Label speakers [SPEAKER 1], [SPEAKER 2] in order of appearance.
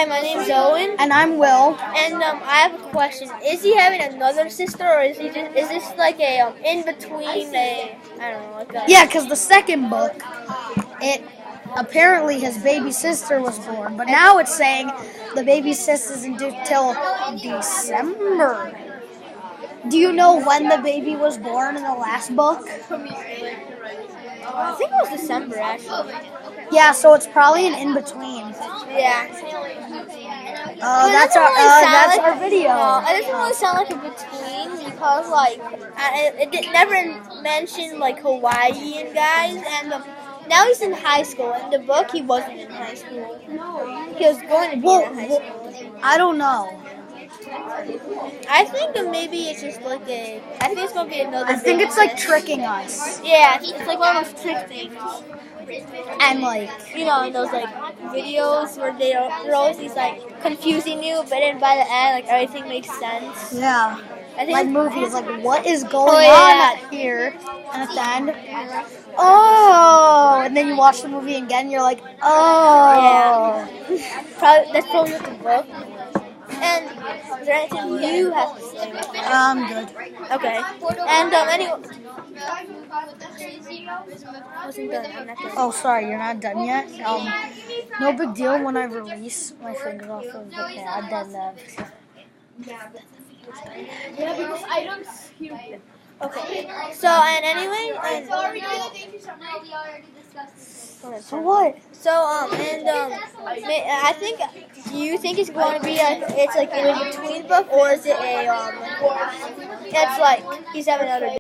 [SPEAKER 1] Hi, my name's Owen.
[SPEAKER 2] And I'm Will.
[SPEAKER 1] And I have a question. Is he having another sister, or is this like a in between I don't know, like a...
[SPEAKER 2] Yeah, because the second book, it apparently his baby sister was born, but now it's saying the baby sister isn't due till December. Do you know when the baby was born in the last book?
[SPEAKER 1] I think it was December, actually.
[SPEAKER 2] Yeah, so it's probably an in between.
[SPEAKER 1] Yeah.
[SPEAKER 2] That's our video.
[SPEAKER 1] No, it doesn't really sound like a between because it never mentioned like Hawaiian guys, and now he's in high school. In the book, he wasn't in high school. He was going to be in high school.
[SPEAKER 2] I don't know.
[SPEAKER 1] I think that maybe it's just like a... I think it's going to be another...
[SPEAKER 2] I think it's like tricking us.
[SPEAKER 1] Yeah, it's like one of those trick things.
[SPEAKER 2] And like...
[SPEAKER 1] You know, in those like videos where they're always these like confusing you, but then by the end, like everything makes sense.
[SPEAKER 2] Yeah.
[SPEAKER 1] I think
[SPEAKER 2] Like movies, like what is going on here? And at the end, oh, and then you watch the movie again, you're like, oh.
[SPEAKER 1] Yeah. That's probably what the book. And is there anything you have to say?
[SPEAKER 2] I'm good.
[SPEAKER 1] Okay. And anyway, wasn't done. I'm not done.
[SPEAKER 2] Oh, sorry, you're not done yet. No big deal. When I release my finger off of the pad, then
[SPEAKER 3] Yeah, because I don't hear you.
[SPEAKER 1] Okay. So and anyway,
[SPEAKER 3] Sorry, we already discussed.
[SPEAKER 2] so what?
[SPEAKER 1] So I think, do you think it's going to be like it's like in between book, or is it a it's like he's having another